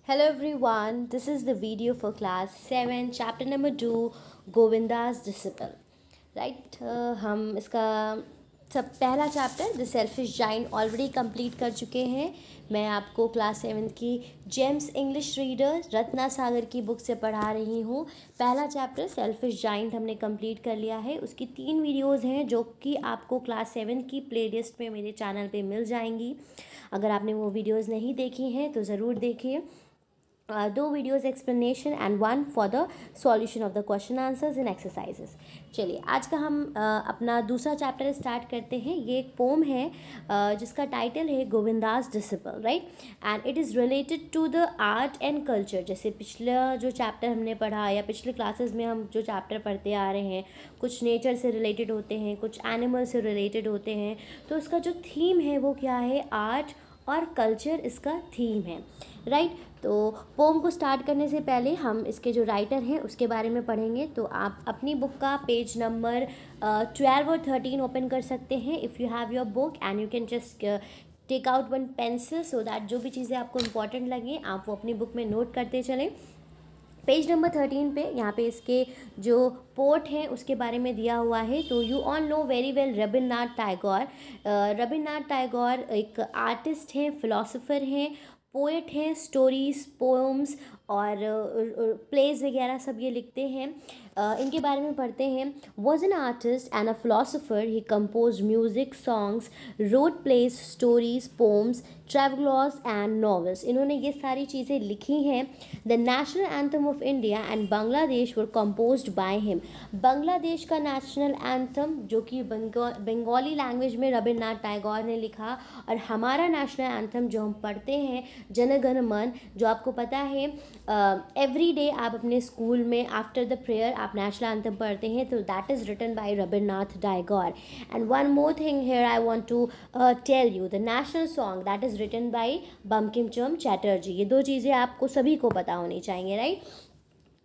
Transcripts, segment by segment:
Hello everyone, this is the video for class 7 chapter number 2 Govindas disciple right. हम इसका सब पहला chapter the selfish giant already complete कर चुके हैं। मैं आपको क्लास 7 की जेम्स इंग्लिश रीडर रत्ना सागर की बुक से पढ़ा रही हूँ। पहला चैप्टर सेल्फिश जाइंट हमने कंप्लीट कर लिया है। उसकी 3 वीडियोस हैं जो कि आपको क्लास 7 की प्लेलिस्ट में मेरे चैनल पे मिल जाएंगी। अगर आपने वो वीडियोस नहीं देखी हैं तो ज़रूर देखिए। 2 videos explanation and 1 for the solution of the question answers in exercises. चलिए आज का हम अपना दूसरा चैप्टर स्टार्ट करते हैं। ये एक पोम है जिसका टाइटल है Govinda's disciple, right, and it is related to the art and culture. जैसे पिछला जो चैप्टर हमने पढ़ा या पिछले क्लासेस में हम जो चैप्टर पढ़ते आ रहे हैं, कुछ नेचर से रिलेटेड होते हैं, कुछ एनिमल से रिलेटेड होते हैं। तो इसका जो थीम है वो क्या है? आर्ट और कल्चर इसका थीम है, राइट। तो पोम को स्टार्ट करने से पहले हम इसके जो राइटर हैं उसके बारे में पढ़ेंगे। तो आप अपनी बुक का पेज नंबर 12 और 13 ओपन कर सकते हैं if you have your book, and you can just take out one pencil so that जो भी चीज़ें आपको इम्पॉर्टेंट लगें आप वो अपनी बुक में नोट करते चलें। पेज नंबर 13 पे यहाँ पे इसके जो पोर्ट हैं उसके बारे में दिया हुआ है। तो you all know very well Rabindranath Tagore. Rabindranath Tagore एक आर्टिस्ट हैं, फिलोसोफर हैं, पोएट हैं, स्टोरीज, पोएम्स और प्लेज वगैरह सब ये लिखते हैं। इनके बारे में पढ़ते हैं। Was an artist and a philosopher, he compose music, songs, wrote plays, stories, poems, travelogues and novels. इन्होंने ये सारी चीज़ें लिखी हैं। The national anthem of India and Bangladesh were composed by him. Bangladesh का नेशनल एंथम जो कि बंगाली लैंग्वेज में रविन्द्रनाथ टैगोर ने लिखा, और हमारा नेशनल एंथम जो हम पढ़ते हैं जन गण मन, जो आपको पता है एवरी डे आप अपने स्कूल में आफ्टर द प्रेयर आप नेशनल एंथम पढ़ते हैं, तो that is written by Rabindranath Tagore. And one more thing here I want to tell you, the national song that is written by Bankim Chandra Chatterjee. ये 2 चीज़ें आपको सभी को पता होनी चाहिए, right.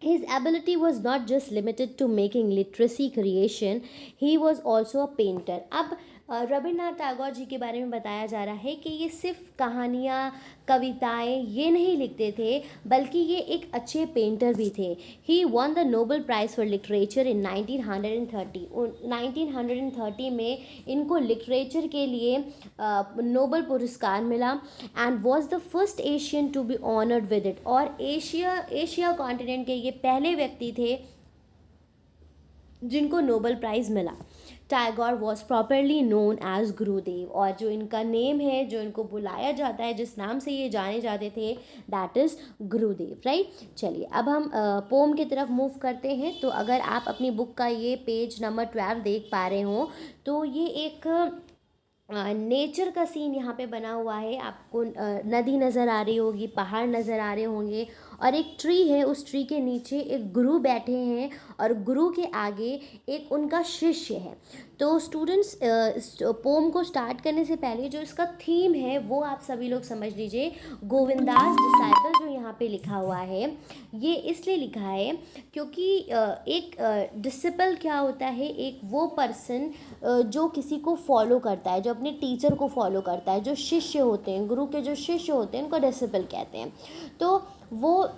His ability was not just limited to making literacy creation, he was also a painter. अब रविन्द्रनाथ टैगोर जी के बारे में बताया जा रहा है कि ये सिर्फ कहानियाँ, कविताएं ये नहीं लिखते थे, बल्कि ये एक अच्छे पेंटर भी थे। He won the Nobel prize for literature in 1930। 1930 में इनको लिटरेचर के लिए नोबल पुरस्कार मिला, and was the first Asian to be honoured with it. और एशिया कॉन्टिनेंट के ये पहले व्यक्ति थे जिनको नोबल प्राइज़ मिला। Tagore was properly known as Gurudev, और जो इनका नेम है, जो इनको बुलाया जाता है, जिस नाम से ये जाने जाते थे, दैट इज़ गुरुदेव, राइट। चलिए अब हम पोम की तरफ मूव करते हैं। तो अगर आप अपनी बुक का ये पेज नंबर 12 देख पा रहे हो तो ये एक नेचर का सीन यहाँ पे बना हुआ है। आपको नदी नज़र आ रही होगी, पहाड़ नज़र आ रहे होंगे, और एक ट्री है। उस ट्री के नीचे एक गुरु बैठे हैं और गुरु के आगे एक उनका शिष्य है। तो स्टूडेंट्स पोम को स्टार्ट करने से पहले जो इसका थीम है वो आप सभी लोग समझ लीजिए। गोविंदास डिसाइपल जो यहाँ पे लिखा हुआ है, ये इसलिए लिखा है क्योंकि एक डिसिपल क्या होता है? एक वो पर्सन जो किसी को फॉलो करता है, जो अपने टीचर को फॉलो करता है। जो शिष्य होते हैं, गुरु के जो शिष्य होते हैं, उनको डिसिपल कहते हैं। तो वो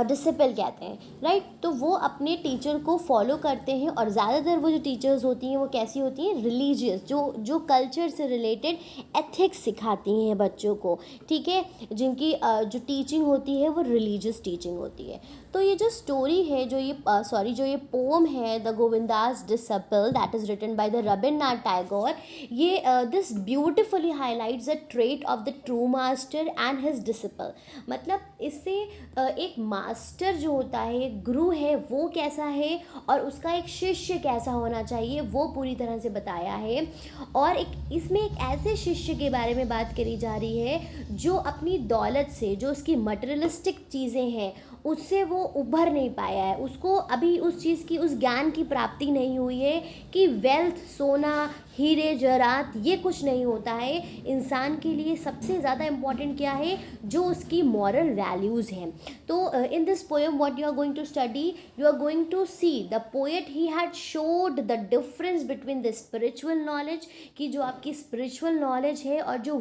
डिसिपल कहते हैं, राइट। तो वो अपने टीचर को फॉलो करते हैं, और ज़्यादातर वो जो टीचर्स होती हैं वो कैसी होती हैं? रिलीजियस, जो कल्चर से रिलेटेड एथिक्स सिखाती हैं बच्चों को, ठीक है। जिनकी जो टीचिंग होती है वो रिलीजियस टीचिंग होती है। तो ये जो स्टोरी है, जो ये पोम है the Govinda's disciple that is written by the Rabindranath Tagore, ये this beautifully highlights the trait of the true master and his disciple. मतलब इससे एक मास्टर जो होता है, एक गुरु है, वो कैसा है और उसका एक शिष्य कैसा होना चाहिए वो पूरी तरह से बताया है। और इसमें एक ऐसे शिष्य के बारे में बात करी जा रही है जो अपनी दौलत से, जो उसकी मटेरियलिस्टिक चीज़ें हैं, उससे वो उभर नहीं पाया है। उसको अभी उस चीज़ की, उस ज्ञान की प्राप्ति नहीं हुई है कि वेल्थ, सोना, हीरे जवाहरात ये कुछ नहीं होता है। इंसान के लिए सबसे ज़्यादा इम्पॉर्टेंट क्या है, जो उसकी मॉरल वैल्यूज़ हैं। तो in this poem what you are going to study, you are going to see the poet he had showed the difference between the spiritual knowledge, कि जो आपकी स्पिरिचुअल नॉलेज है और जो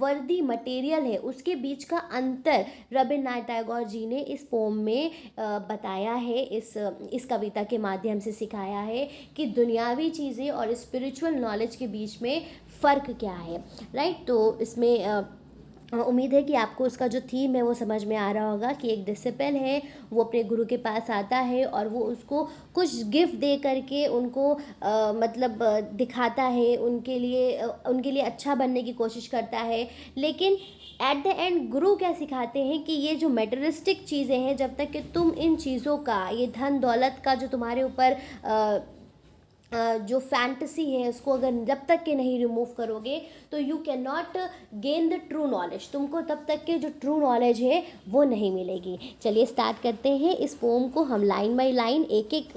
वर्दी मटेरियल है उसके बीच का अंतर रविन्द्रनाथ टैगोर जी ने इस पोम में बताया है, इस कविता के माध्यम से सिखाया है कि दुनियावी चीज़ें और स्पिरिचुअल नॉलेज के बीच में फ़र्क क्या है, राइट। तो इसमें उम्मीद है कि आपको उसका जो थीम है वो समझ में आ रहा होगा कि एक डिसिपल है, वो अपने गुरु के पास आता है और वो उसको कुछ गिफ्ट दे करके उनको मतलब दिखाता है, उनके लिए अच्छा बनने की कोशिश करता है। लेकिन एट द एंड गुरु क्या सिखाते हैं कि ये जो मेटेरियलिस्टिक चीज़ें हैं, जब तक कि तुम इन चीज़ों का, ये धन दौलत का जो तुम्हारे ऊपर जो फैंटेसी है उसको अगर जब तक के नहीं रिमूव करोगे तो you can not gain the true knowledge, तुमको तब तक के जो ट्रू नॉलेज है वो नहीं मिलेगी। चलिए स्टार्ट करते हैं इस पोम को। हम लाइन बाय लाइन एक एक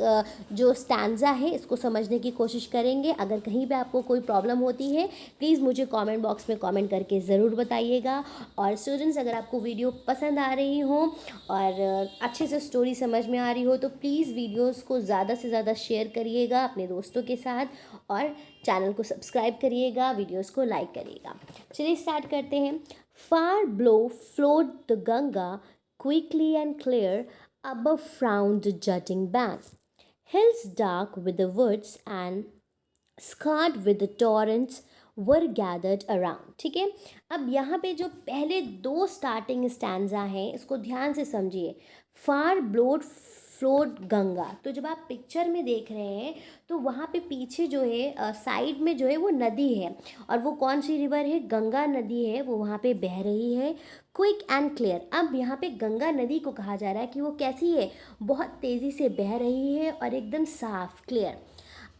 जो स्टैंजा है इसको समझने की कोशिश करेंगे। अगर कहीं पे आपको कोई प्रॉब्लम होती है प्लीज़ मुझे कमेंट बॉक्स में कमेंट करके ज़रूर बताइएगा। और स्टूडेंट्स, अगर आपको वीडियो पसंद आ रही हो और अच्छे से स्टोरी समझ में आ रही हो तो प्लीज़ वीडियोज़ को ज़्यादा से ज़्यादा शेयर करिएगा अपने दोस्तों के साथ और चैनल को सब्सक्राइब करिएगा, वीडियोस को लाइक करिएगा। चलिए स्टार्ट करते हैं। Far below flowed the Ganga quickly and clear above frowned jutting bank, hills dark with the woods and scarred with the torrents were gathered around। ठीक है, अब यहाँ पे जो पहले दो स्टार्टिंग स्टैंजा हैं इसको ध्यान से समझिए। फार ब्लोड फ्लोड गंगा, तो जब आप पिक्चर में देख रहे हैं तो वहाँ पे पीछे जो है साइड में जो है वो नदी है, और वो कौन सी रिवर है, गंगा नदी है, वो वहाँ पे बह रही है क्विक एंड क्लियर। अब यहाँ पे गंगा नदी को कहा जा रहा है कि वो कैसी है, बहुत तेज़ी से बह रही है और एकदम साफ clear.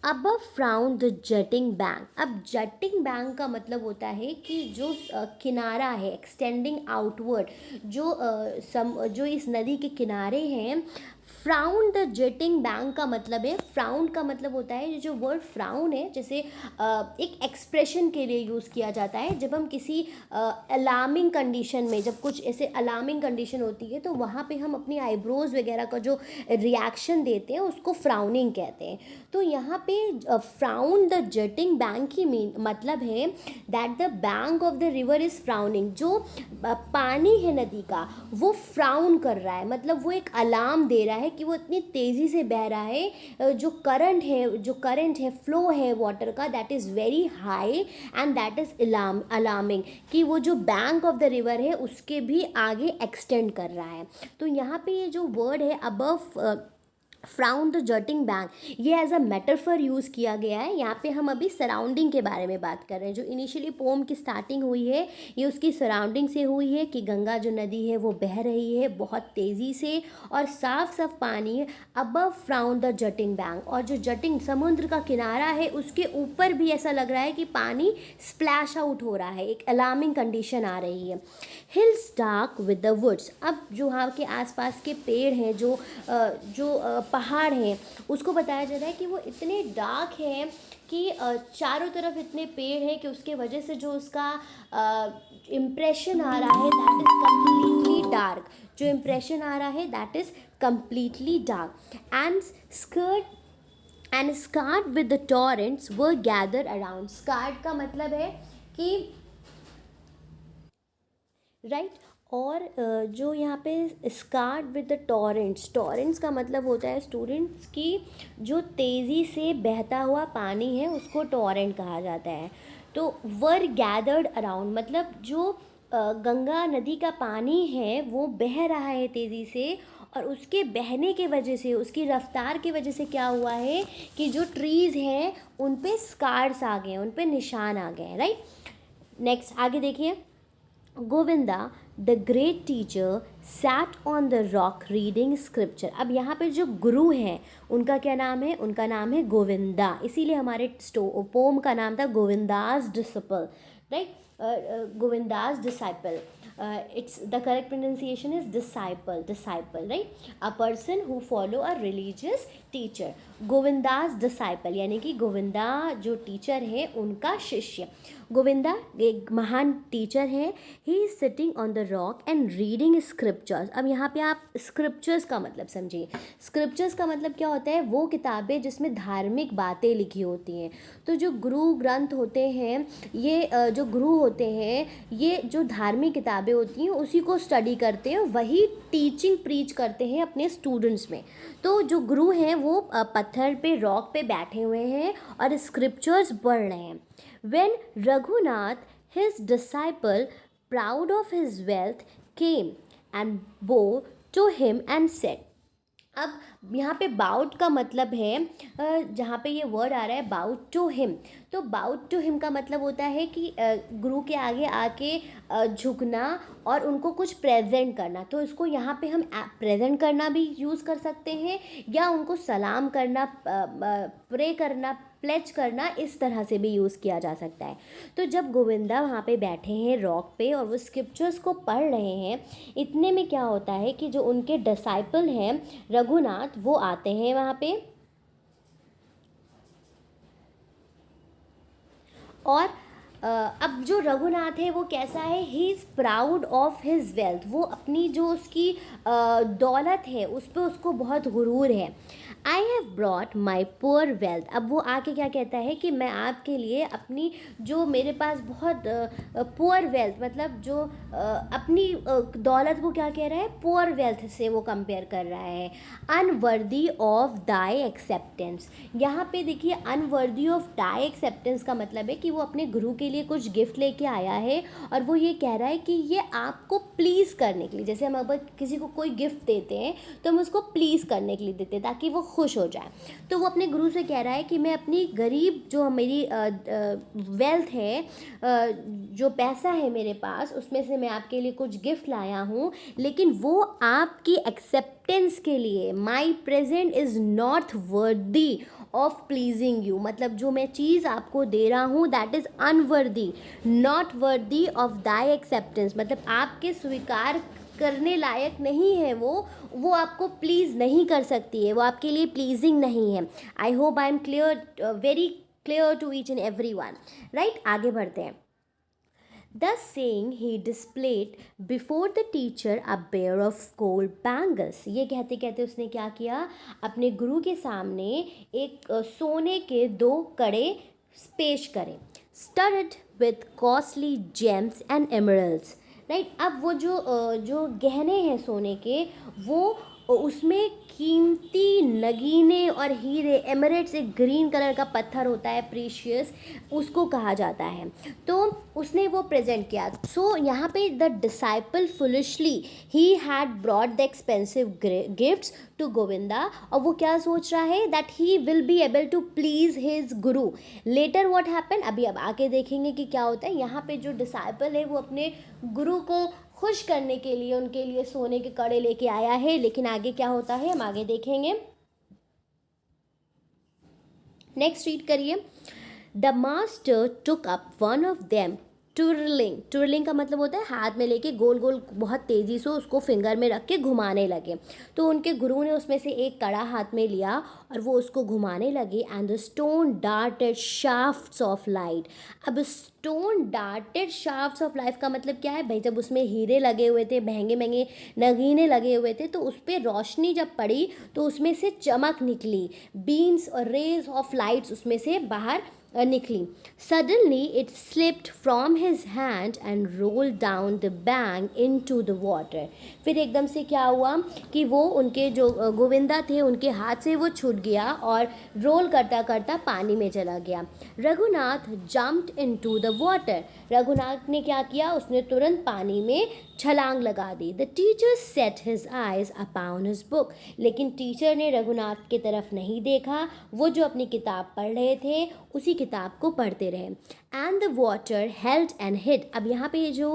Above frowned the jutting bank, अब जटिंग बैंक का मतलब होता है कि जो किनारा है, एक्सटेंडिंग आउटवर्ड, जो इस नदी के किनारे हैं। फ्राउन द जेटिंग बैंक का मतलब है, फ्राउन का मतलब होता है, जो वर्ड फ्राउन है जैसे एक एक्सप्रेशन के लिए यूज़ किया जाता है जब हम किसी अलार्मिंग कंडीशन में, जब कुछ ऐसे अलार्मिंग कंडीशन होती है तो वहाँ पे हम अपनी आईब्रोज वगैरह का जो रिएक्शन देते हैं उसको फ्राउनिंग कहते हैं। तो यहाँ पे फ्राउन द जेटिंग बैंक की मतलब है that the bank of the river is frowning, जो पानी है नदी का वो फ्राउन कर रहा है, मतलब वो एक अलार्म दे रहा है कि वो इतनी तेज़ी से बह रहा है। जो करंट है फ्लो है वाटर का, that is very high and that is alarming, कि वो जो बैंक ऑफ द रिवर है उसके भी आगे एक्सटेंड कर रहा है। तो यहाँ पे ये जो वर्ड है above frown the jutting bank, ये एज अ मेटाफर यूज़ किया गया है। यहाँ पे हम अभी सराउंडिंग के बारे में बात कर रहे हैं। जो इनिशियली पोम की स्टार्टिंग हुई है ये उसकी सराउंडिंग से हुई है कि गंगा जो नदी है वो बह रही है बहुत तेज़ी से और साफ साफ पानी है above frown the jutting bank, और जो जटिंग समुद्र का किनारा है उसके ऊपर भी ऐसा लग रहा है कि पानी स्प्लैश आउट हो रहा है, एक अलार्मिंग कंडीशन आ रही है। Hills dark with the woods, अब जो वहाँ के आसपास के पेड़ हैं, जो पहाड़ हैं, उसको बताया जा रहा है कि वो इतने डार्क हैं कि चारों तरफ इतने पेड़ हैं कि उसके वजह से जो उसका इम्प्रेशन आ रहा है दैट इज़ कम्प्लीटली डार्क, जो इम्प्रेशन आ रहा है that is completely dark. And scarred with the torrents were gather around, scarred का मतलब है कि राइट और जो यहाँ पे स्कार्ड विद द टॉरेंट्स का मतलब होता है स्टूडेंट्स की जो तेज़ी से बहता हुआ पानी है उसको टॉरेंट कहा जाता है। तो वर गैदर्ड अराउंड मतलब जो गंगा नदी का पानी है वो बह रहा है तेज़ी से, और उसके बहने के वजह से, उसकी रफ्तार की वजह से क्या हुआ है कि जो ट्रीज़ हैं उन पे स्कार्स आ गए हैं, उन पे निशान आ गए हैं, राइट। नेक्स्ट आगे देखिए। Govinda the great teacher sat on the rock reading scripture, अब यहाँ पे जो गुरु हैं उनका क्या नाम है, उनका नाम है गोविंदा, इसीलिए हमारे पोम का नाम था Govindas disciple, right. Govinda's disciple. It's the correct pronunciation is disciple, right? A person who follow a religious teacher. Govindas disciple यानी कि गोविंदा जो टीचर है उनका शिष्य. गोविंदा एक महान टीचर है. He is sitting on the rock and reading scriptures. अब यहाँ पे आप स्क्रिप्चर्स का मतलब समझिए. स्क्रिप्चर्स का मतलब क्या होता है? वो किताबें जिसमें धार्मिक बातें लिखी होती हैं. तो जो गुरु ग्रंथ होते हैं, ये जो गुरु होते हैं, ये जो धार्मिक किताबें होती हैं उसी को स्टडी करते हैं, वही टीचिंग प्रीच करते हैं अपने स्टूडेंट्स में. तो जो गुरु हैं वो पत्थर पे, रॉक पे बैठे हुए हैं और स्क्रिप्चर्स पढ़ रहे हैं. When Raghunath, his disciple, proud of his wealth, came and bowed to him and said. अब यहाँ पे बाउट का मतलब है, जहाँ पे ये वर्ड आ रहा है बाउट टू हिम, तो बाउट टू हिम का मतलब होता है कि गुरु के आगे आके झुकना और उनको कुछ प्रेजेंट करना. तो इसको यहाँ पे हम प्रेजेंट करना भी यूज़ कर सकते हैं या उनको सलाम करना, प्रे करना, प्लेज करना, इस तरह से भी यूज़ किया जा सकता है. तो जब गोविंदा वहाँ पे बैठे हैं रॉक पे और वो स्क्रिप्चर्स को पढ़ रहे हैं, इतने में क्या होता है कि जो उनके डिसाइपल हैं रघुनाथ, वो आते हैं वहाँ पे और अब जो रघुनाथ है वो कैसा है? He is proud of his wealth. वो अपनी जो उसकी दौलत है उस पर उसको बहुत गुरूर है. I have brought my poor wealth. अब वो आके क्या कहता है कि मैं आपके लिए अपनी जो मेरे पास बहुत पुअर वेल्थ, मतलब जो अपनी दौलत को क्या कह रहा है? पुअर वेल्थ से वो कंपेयर कर रहा है. Unworthy of thy acceptance. यहाँ पे देखिए, अनवर्दी ऑफ दाई एक्सेप्टेंस का मतलब है कि वो अपने गुरु के लिए कुछ गिफ्ट लेके आया है और वो ये कह रहा है कि ये आपको प्लीज़ करने के लिए, जैसे हम अगर किसी को कोई गिफ्ट देते हैं तो हम उसको प्लीज़ करने के लिए देते हैं ताकि वो खुश हो जाए. तो वो अपने गुरु से कह रहा है कि मैं अपनी गरीब जो मेरी वेल्थ है, जो पैसा है मेरे पास, उसमें से मैं आपके लिए कुछ गिफ्ट लाया हूँ, लेकिन वो आपकी एक्सेप्टेंस के लिए, my present is not worthy of pleasing you. मतलब जो मैं चीज़ आपको दे रहा हूँ that is unworthy, not worthy of thy acceptance. मतलब आपके स्वीकार करने लायक नहीं है, वो आपको प्लीज़ नहीं कर सकती है, वो आपके लिए प्लीजिंग नहीं है. I hope I am clear, very clear to each and every one, right. आगे बढ़ते हैं. Thus saying, he displayed before the teacher a pair of gold bangles. ये कहते कहते उसने क्या किया? अपने गुरु के सामने एक सोने के 2 कड़े पेश करे. Studded with costly gems and emeralds. Right. अब वो जो गहने हैं सोने के, वो उसमें कीमती नगीने और हीरे, एमरेट्स एक ग्रीन कलर का पत्थर होता है, प्रीशियस, उसको कहा जाता है. तो उसने वो प्रेजेंट किया. सो यहाँ पे the disciple foolishly he had brought the expensive gifts to Govinda. और वो क्या सोच रहा है? That he will be able to please his guru. Later what happen, अभी अब आके देखेंगे कि क्या होता है. यहाँ पे जो डिसाइपल है वो अपने गुरु को खुश करने के लिए उनके लिए सोने के कड़े लेके आया है, लेकिन आगे क्या होता है हम आगे देखेंगे. नेक्स्ट रीड करिए. The master took up one of them twirling. Twirling का मतलब होता है हाथ में लेके गोल गोल बहुत तेज़ी से उसको फिंगर में रख के घुमाने लगे. तो उनके गुरु ने उसमें से एक कड़ा हाथ में लिया और वो उसको घुमाने लगे. And the stone darted shafts of light. अब stone darted shafts of light का मतलब क्या है भाई? जब उसमें हीरे लगे हुए थे, महंगे महंगे नगीने लगे हुए थे, तो उस पर रोशनी जब पड़ी तो उसमें से चमक निकली. बीम्स और रेज ऑफ लाइट्स उसमें से बाहर निकली. Suddenly it slipped from his hand and rolled down the bank into the water. फिर एकदम से क्या हुआ कि वो उनके जो गोविंदा थे उनके हाथ से वो छूट गया और रोल करता करता पानी में चला गया. Raghunath jumped into the water. Raghunath ने क्या किया? उसने तुरंत पानी में छलांग लगा दी. The teacher set his eyes upon his book. लेकिन टीचर ने रघुनाथ की तरफ नहीं देखा, वो जो अपनी किताब पढ़ रहे थे उसी किताब को पढ़ते रहे. And the water held and hid. अब यहाँ पे जो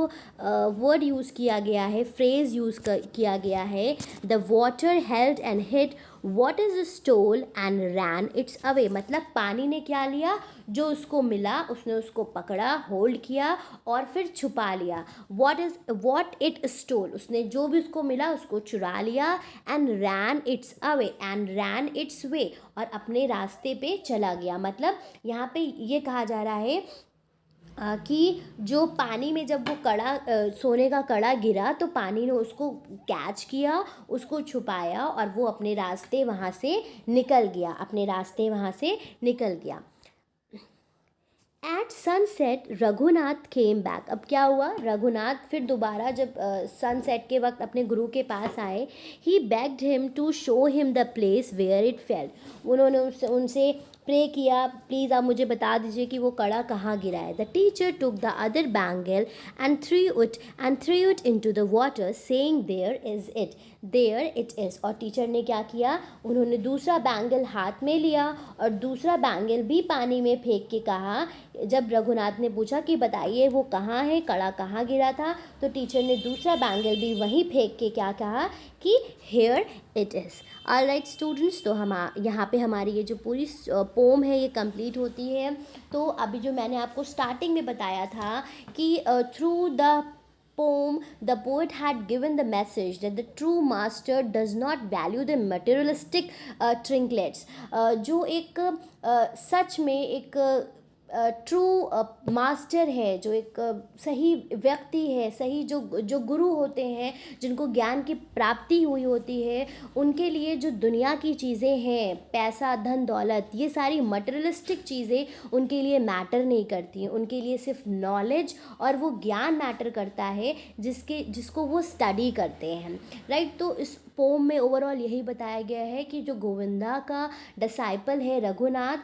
वर्ड यूज़ किया गया है, फ्रेज़ यूज़ किया गया है, the water held and hid what is stole and ran its away, मतलब पानी ने क्या लिया, जो उसको मिला उसने उसको पकड़ा, होल्ड किया और फिर छुपा लिया। वॉट इट स्टोल, उसने जो भी उसको मिला उसको चुरा लिया। And ran its away, and ran its way, और अपने रास्ते पे चला गया। मतलब यहाँ पे ये कहा जा रहा है कि जो पानी में जब वो कड़ा सोने का कड़ा गिरा तो पानी ने उसको कैच किया, उसको छुपाया और वो अपने रास्ते वहाँ से निकल गया, अपने रास्ते वहाँ से निकल गया। At sunset Raghunath came back, अब क्या हुआ, रघुनाथ फिर दोबारा जब सनसेट के वक्त अपने गुरु के पास आए, he begged him to show him the place where it fell, उन्होंने उनसे प्रे किया, प्लीज़ आप मुझे बता दीजिए कि वो कड़ा कहाँ गिरा है। The teacher took the other bangle and threw it into the water saying there it is, और टीचर ने क्या किया, उन्होंने दूसरा बैंगल हाथ में लिया और दूसरा बैंगल भी पानी में फेंक के कहा, जब रघुनाथ ने पूछा कि बताइए वो कहाँ है, कड़ा कहाँ गिरा था, तो टीचर ने दूसरा बैंगल भी वहीं फेंक के क्या कहा कि here it is. Alright students, तो हम यहाँ पे हमारी ये जो पूरी पोम है ये कंप्लीट होती है। तो अभी जो मैंने आपको स्टार्टिंग में बताया था कि through the poem the poet had given the message that the true master does not value the materialistic trinkets, जो एक सच में एक ट्रू मास्टर है, जो एक सही व्यक्ति है, सही जो गुरु होते हैं, जिनको ज्ञान की प्राप्ति हुई होती है, उनके लिए जो दुनिया की चीज़ें हैं, पैसा धन दौलत, ये सारी मटेरियलिस्टिक चीज़ें उनके लिए मैटर नहीं करती हैं। उनके लिए सिर्फ नॉलेज और वो ज्ञान मैटर करता है जिसको वो स्टडी करते हैं, राइट। तो इस पोम में ओवरऑल यही बताया गया है कि जो गोविंदा का डिसाइपल है रघुनाथ,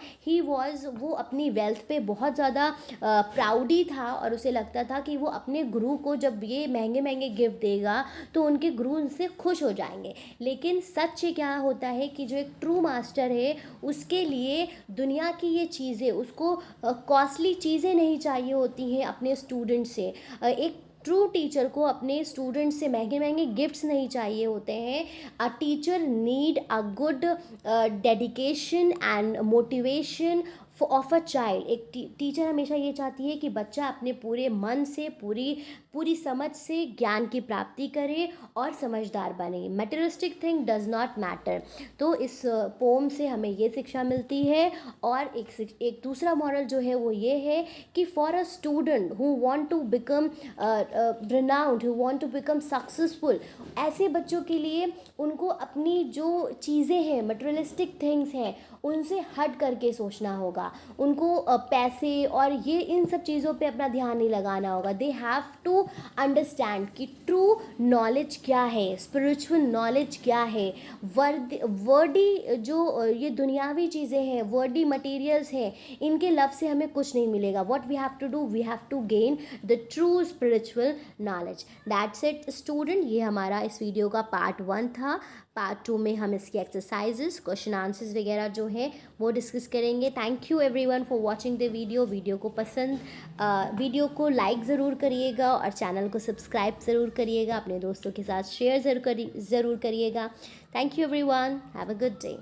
वो अपनी वेल्थ पे बहुत ज़्यादा प्राउडी था और उसे लगता था कि वो अपने गुरु को जब ये महंगे महंगे गिफ्ट देगा तो उनके गुरु उनसे खुश हो जाएंगे। लेकिन सच क्या होता है कि जो एक ट्रू मास्टर है उसके लिए दुनिया की ये चीज़ें, उसको कॉस्टली चीज़ें नहीं चाहिए होती हैं अपने स्टूडेंट से। एक ट्रू टीचर को अपने स्टूडेंट्स से महंगे महंगे गिफ्ट्स नहीं चाहिए होते हैं। A teacher need a good dedication and motivation of a child. एक टीचर हमेशा ये चाहती है कि बच्चा अपने पूरे मन से, पूरी समझ से ज्ञान की प्राप्ति करे और समझदार बने। Materialistic thing does not matter. तो इस पोम से हमें ये शिक्षा मिलती है। और एक दूसरा मॉरल जो है वो ये है कि for a student who want to become renowned, who want to become successful, ऐसे बच्चों के लिए उनको अपनी जो चीज़ें हैं, मटेरियलिस्टिक थिंग्स हैं, उनसे हट करके सोचना होगा। उनको पैसे और ये इन सब चीज़ों पे अपना ध्यान नहीं लगाना होगा। दे हैव टू अंडरस्टैंड कि ट्रू नॉलेज क्या है, स्पिरिचुअल नॉलेज क्या है। वर्डी जो ये दुनियावी चीज़ें हैं, वर्डी मटेरियल्स हैं, इनके लव से हमें कुछ नहीं मिलेगा। What we have to do, we have to gain the true spiritual knowledge. That's it student, ये हमारा इस वीडियो का पार्ट 1 था। पार्ट 2 में हम इसकी एक्सरसाइजेस, क्वेश्चन आंसर्स वगैरह जो हैं वो डिस्कस करेंगे। Thank you everyone for watching the video को वीडियो को लाइक ज़रूर करिएगा और चैनल को सब्सक्राइब ज़रूर करिएगा, अपने दोस्तों के साथ शेयर ज़रूर करिएगा। Thank you everyone, have a good day.